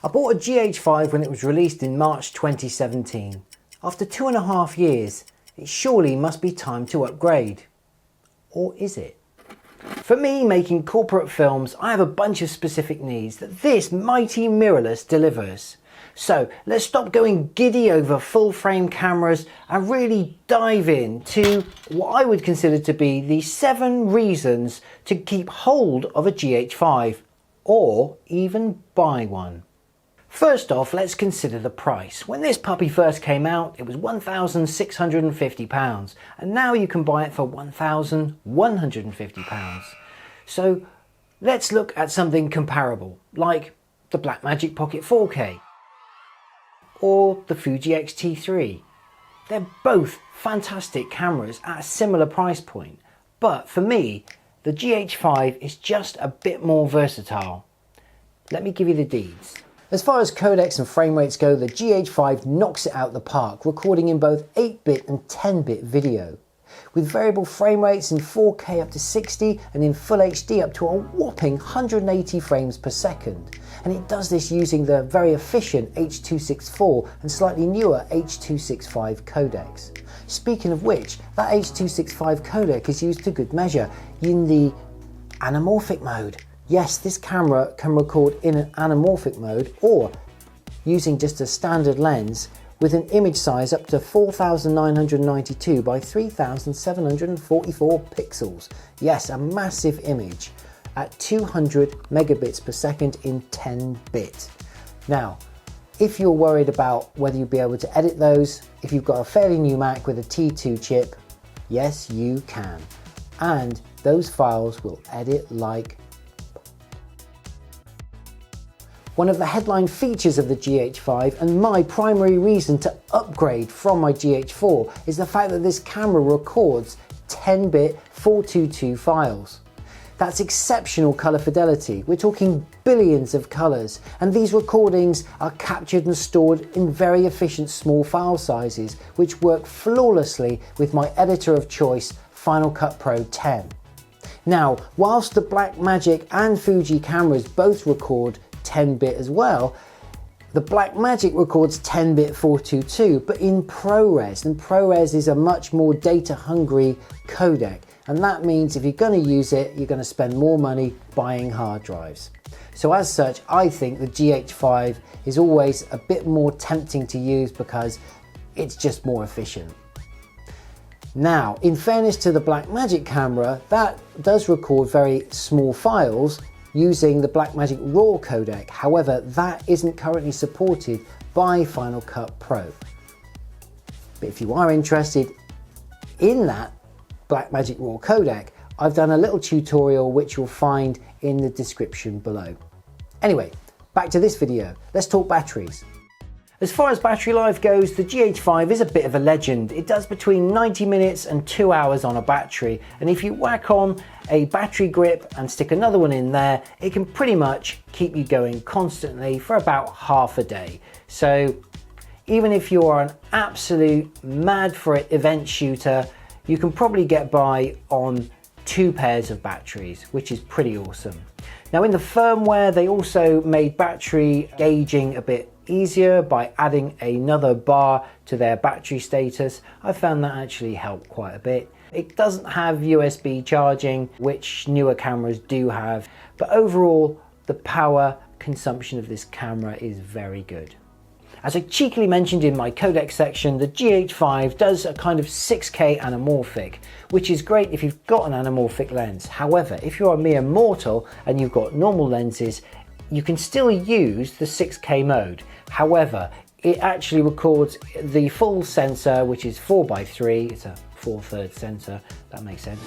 I bought a GH5 when it was released in March 2017. After 2.5 years, it surely must be time to upgrade. Or is it? For me, making corporate films, I have a bunch of specific needs that this mighty mirrorless delivers. So let's stop going giddy over full frame cameras and really dive into what I would consider to be the 7 reasons to keep hold of a GH5 or even buy one. First off, let's consider the price. When this puppy first came out, it was £1,650 and now you can buy it for £1,150. So let's look at something comparable, like the Blackmagic Pocket 4K or the Fuji X-T3. They're both fantastic cameras at a similar price point, but for me, the GH5 is just a bit more versatile. Let me give you the deeds. As far as codecs and frame rates go, the GH5 knocks it out the park, recording in both 8-bit and 10-bit video. With variable frame rates in 4K up to 60 and in Full HD up to a whopping 180 frames per second. And it does this using the very efficient H.264 and slightly newer H.265 codecs. Speaking of which, that H.265 codec is used to good measure in the anamorphic mode. Yes, this camera can record in an anamorphic mode or using just a standard lens with an image size up to 4992 by 3744 pixels. Yes, a massive image at 200 megabits per second in 10-bit. Now, if you're worried about whether you'll be able to edit those, if you've got a fairly new Mac with a T2 chip, yes, you can. And those files will edit like. One of the headline features of the GH5 and my primary reason to upgrade from my GH4 is the fact that this camera records 10-bit 422 files. That's exceptional colour fidelity. We're talking billions of colours, and these recordings are captured and stored in very efficient small file sizes which work flawlessly with my editor of choice, Final Cut Pro 10. Now, whilst the Blackmagic and Fuji cameras both record 10-bit as well, the Blackmagic records 10-bit 422 but in ProRes, and ProRes is a much more data hungry codec, and that means if you're going to use it, you're going to spend more money buying hard drives. So as such, I think the GH5 is always a bit more tempting to use because it's just more efficient. Now, in fairness to the Blackmagic camera, that does record very small files using the Blackmagic RAW codec. However, that isn't currently supported by Final Cut Pro. But if you are interested in that Blackmagic RAW codec, I've done a little tutorial which you'll find in the description below. Anyway, back to this video. Let's talk batteries. As far as battery life goes, the GH5 is a bit of a legend. It does between 90 minutes and 2 hours on a battery, and if you whack on a battery grip and stick another one in there, it can pretty much keep you going constantly for about half a day. So even if you're an absolute mad for it event shooter, you can probably get by on 2 pairs of batteries, which is pretty awesome. Now in the firmware, they also made battery gauging a bit easier by adding another bar to their battery status. I found that actually helped quite a bit. It doesn't have USB charging, which newer cameras do have, but overall the power consumption of this camera is very good. As I cheekily mentioned in my codec section, the GH5 does a kind of 6K anamorphic, which is great if you've got an anamorphic lens. However, if you're a mere mortal and you've got normal lenses, you can still use the 6K mode. However, it actually records the full sensor, which is 4:3. It's a 4/3 sensor, that makes sense.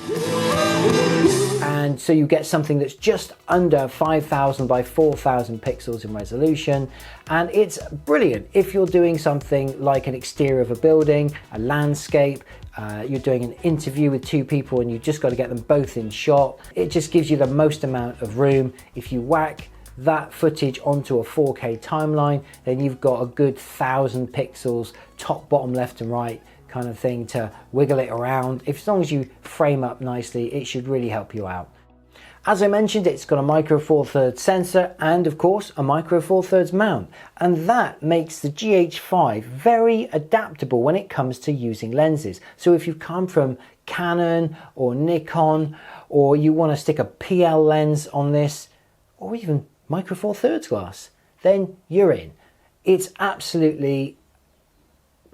And so you get something that's just under 5,000 by 4,000 pixels in resolution. And it's brilliant if you're doing something like an exterior of a building, a landscape, you're doing an interview with 2 people and you've just got to get them both in shot. It just gives you the most amount of room. If you whack that footage onto a 4K timeline, then you've got a good 1,000 pixels, top, bottom, left and right kind of thing to wiggle it around. As long as you frame up nicely, it should really help you out. As I mentioned, it's got a micro four thirds sensor and of course a micro four thirds mount, and that makes the GH5 very adaptable when it comes to using lenses. So if you've come from Canon or Nikon, or you want to stick a PL lens on this, or even micro four thirds glass, then you're in. It's absolutely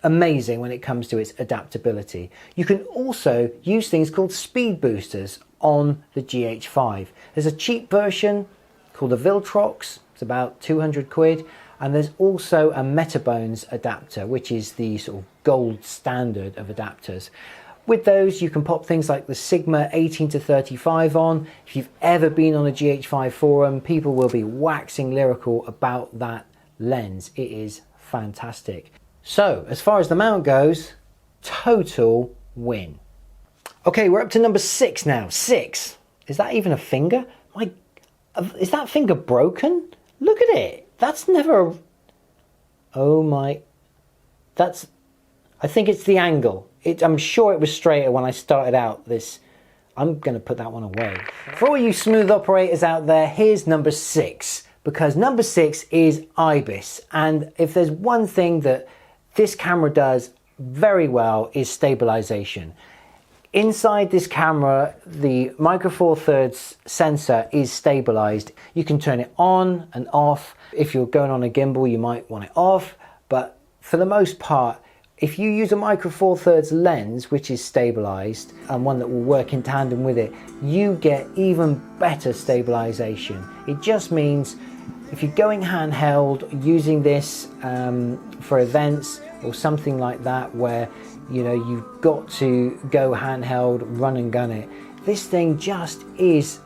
amazing when it comes to its adaptability. You can also use things called speed boosters on the GH5. There's a cheap version called a Viltrox, it's about 200 quid, and there's also a Metabones adapter, which is the sort of gold standard of adapters. With those you can pop things like the Sigma 18-35 on. If you've ever been on a GH5 forum, people will be waxing lyrical about that lens. It is fantastic. So as far as the mount goes, total win. Okay, we're up to number 6 now. 6. Is that even a finger? Is that finger broken? Look at it. That's never... Oh my... I think it's the angle. I'm sure it was straighter when I started out this. I'm going to put that one away. For all you smooth operators out there, here's number 6. Because number 6 is I.B.I.S. And if there's one thing that this camera does very well is stabilization. Inside this camera, the micro four thirds sensor is stabilized. You can turn it on and off. If you're going on a gimbal, you might want it off. But for the most part, if you use a micro four thirds lens, which is stabilized, and one that will work in tandem with it, you get even better stabilization. It just means if you're going handheld, using this for events or something like that, where you know you've got to go handheld, run and gun it, this thing just is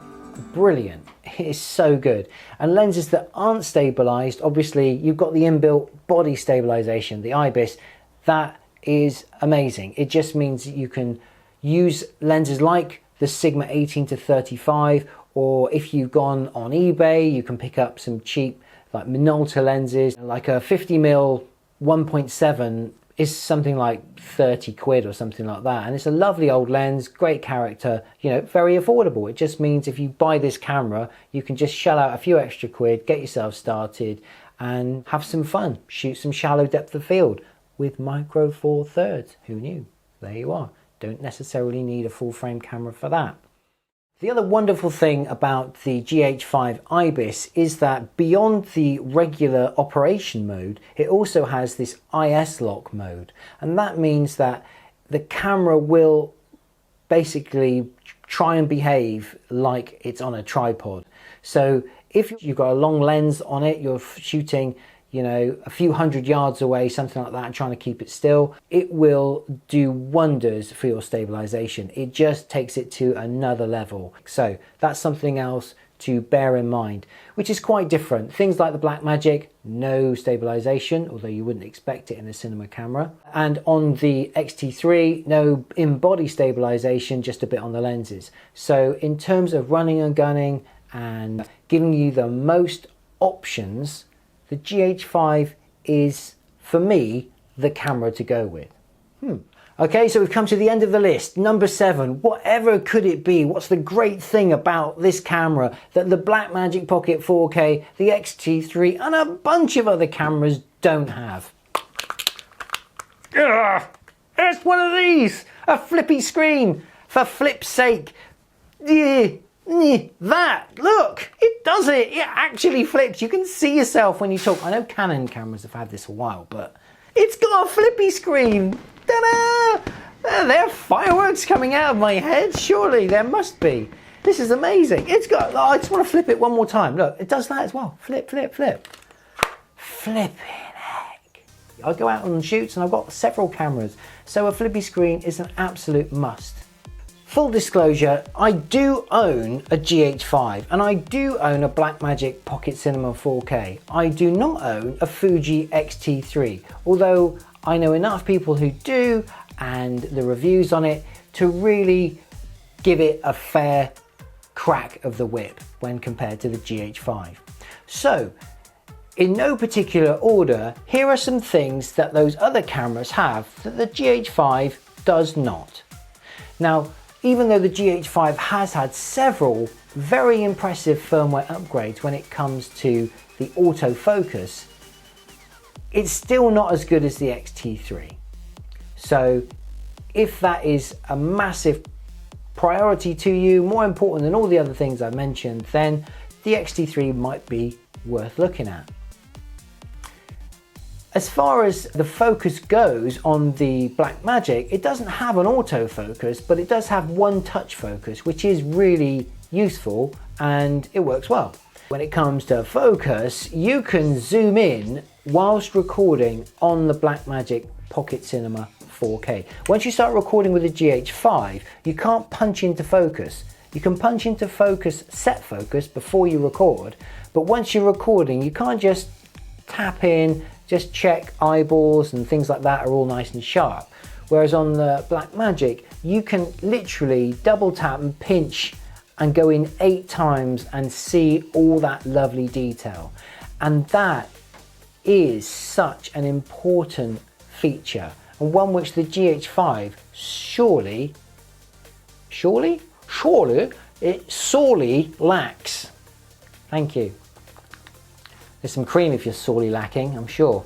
brilliant. It is so good. And lenses that aren't stabilized, obviously you've got the inbuilt body stabilization, the I.B.I.S. That is amazing. It just means you can use lenses like the Sigma 18-35, or if you've gone on eBay, you can pick up some cheap like Minolta lenses, like a 50mm 1.7 is something like 30 quid or something like that. And it's a lovely old lens, great character, you know, very affordable. It just means if you buy this camera, you can just shell out a few extra quid, get yourself started and have some fun, shoot some shallow depth of field with micro four thirds. Who knew? There you are. Don't necessarily need a full frame camera for that. The other wonderful thing about the GH5 I.B.I.S is that beyond the regular operation mode, it also has this I.S lock mode. And that means that the camera will basically try and behave like it's on a tripod. So if you've got a long lens on it, you're shooting, you know, a few hundred yards away, something like that, and trying to keep it still, it will do wonders for your stabilization. It just takes it to another level. So that's something else to bear in mind, which is quite different. Things like the Blackmagic, no stabilization, although you wouldn't expect it in a cinema camera. And on the X-T3, no in-body stabilization, just a bit on the lenses. So in terms of running and gunning and giving you the most options, the GH5 is, for me, the camera to go with. Okay, so we've come to the end of the list. Number 7, whatever could it be? What's the great thing about this camera that the Blackmagic Pocket 4K, the X-T3 and a bunch of other cameras don't have? It's one of these! A flippy screen! For flip's sake! That, look, it does it. It actually flips. You can see yourself when you talk. I know Canon cameras have had this a while, but it's got a flippy screen. Ta-da! There are fireworks coming out of my head. Surely there must be. This is amazing. It's got, oh, I just want to flip it one more time. Look, it does that as well. Flip, flip, flip. Flipping heck. I go out on shoots and I've got several cameras, so a flippy screen is an absolute must. Full disclosure, I do own a GH5 and I do own a Blackmagic Pocket Cinema 4K. I do not own a Fuji X-T3, although I know enough people who do, and the reviews on it to really give it a fair crack of the whip when compared to the GH5. So, in no particular order, here are some things that those other cameras have that the GH5 does not. Now, even though the GH5 has had several very impressive firmware upgrades when it comes to the autofocus, it's still not as good as the X-T3. So if that is a massive priority to you, more important than all the other things I mentioned, then the X-T3 might be worth looking at. As far as the focus goes on the Blackmagic, it doesn't have an autofocus, but it does have one touch focus, which is really useful and it works well. When it comes to focus, you can zoom in whilst recording on the Blackmagic Pocket Cinema 4K. Once you start recording with the GH5, you can't punch into focus. You can punch into focus, set focus, before you record, but once you're recording, you can't just tap in, just check eyeballs and things like that are all nice and sharp. Whereas on the Blackmagic, you can literally double tap and pinch and go in 8 times and see all that lovely detail. And that is such an important feature, and one which the GH5 it sorely lacks. Thank you. There's some cream if you're sorely lacking, I'm sure.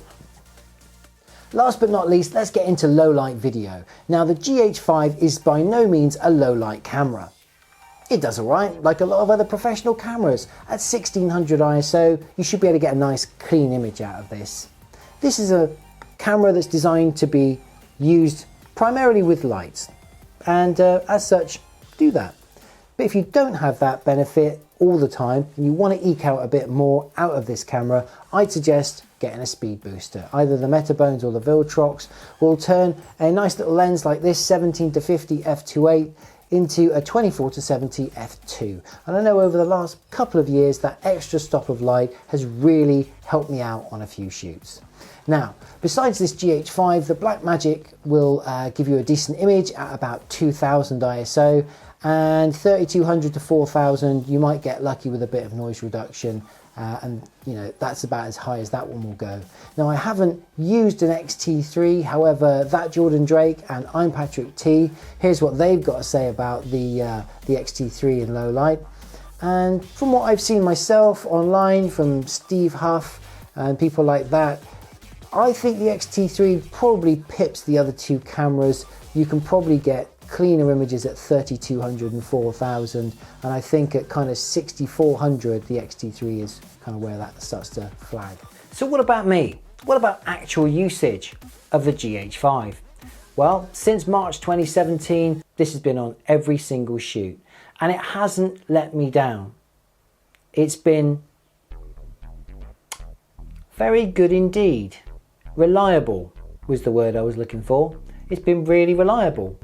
Last but not least, let's get into low light video. Now the GH5 is by no means a low light camera. It does alright, like a lot of other professional cameras. At 1600 ISO, you should be able to get a nice clean image out of this. This is a camera that's designed to be used primarily with lights, and as such, do that. But if you don't have that benefit all the time and you want to eke out a bit more out of this camera, I'd suggest getting a Speedbooster. Either the Metabones or the Viltrox will turn a nice little lens like this 17-50 f2.8 into a 24-70 f2. And I know over the last couple of years that extra stop of light has really helped me out on a few shoots. Now, besides this GH5, the Blackmagic will give you a decent image at about 2000 ISO, and 3200 to 4000 you might get lucky with a bit of noise reduction, and you know, that's about as high as that one will go. Now, I haven't used an X-T3, however, that Jordan Drake and I'm Patrick T, here's what they've got to say about the X-T3 in low light. And from what I've seen myself online from Steve Huff and people like that, I think the X-T3 probably pips the other two cameras. You can probably get cleaner images at 3200 and 4000, and I think at kind of 6400 the X-T3 is kind of where that starts to flag. So what about me? What about actual usage of the GH5? Well, since March 2017 this has been on every single shoot and it hasn't let me down. It's been very good indeed. Reliable was the word I was looking for. It's been really reliable.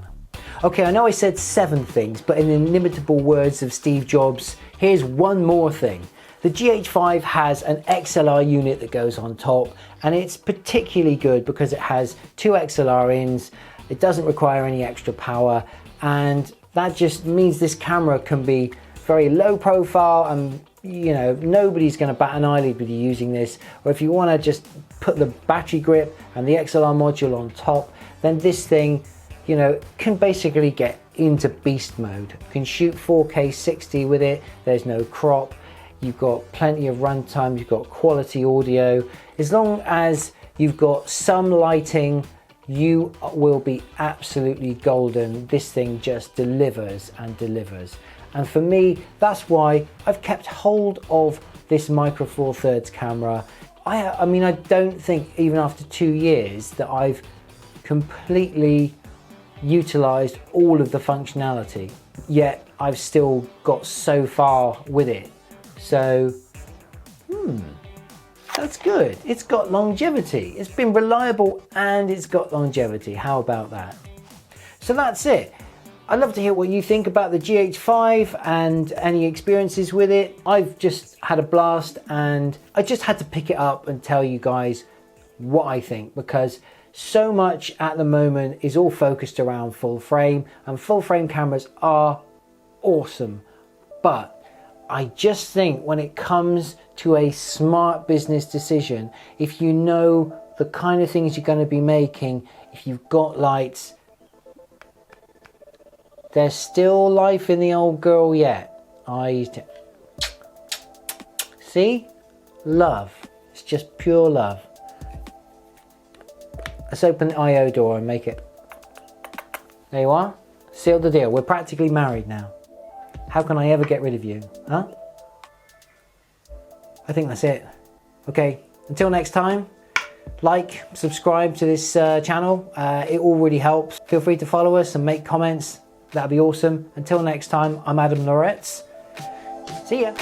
Okay, I know I said 7 things, but in the inimitable words of Steve Jobs, here's one more thing. The GH5 has an XLR unit that goes on top, and it's particularly good because it has 2 XLR ins, it doesn't require any extra power, and that just means this camera can be very low profile, and you know, nobody's going to bat an eyelid with you using this. Or if you want to just put the battery grip and the XLR module on top, then this thing, you know, can basically get into beast mode. You can shoot 4K 60 with it, there's no crop, you've got plenty of runtime, you've got quality audio. As long as you've got some lighting, you will be absolutely golden. This thing just delivers and delivers. And for me, that's why I've kept hold of this Micro Four Thirds camera. I mean, I don't think even after 2 years that I've completely utilized all of the functionality, yet I've still got so far with it. So that's good. It's got longevity. It's been reliable and it's got longevity. How about that? So that's it. I'd love to hear what you think about the GH5 and any experiences with it. I've just had a blast and I just had to pick it up and tell you guys what I think, because so much at the moment is all focused around full frame, and full frame cameras are awesome. But I just think when it comes to a smart business decision, if you know the kind of things you're going to be making, if you've got lights, There's still life in the old girl yet. See? Love. It's just pure love. Let's open the I/O door and make it. There you are. Seal the deal. We're practically married now. How can I ever get rid of you? Huh? I think that's it. Okay, until next time, like, subscribe to this channel. It all really helps. Feel free to follow us and make comments. That'd be awesome. Until next time, I'm Adam Loretz. See ya.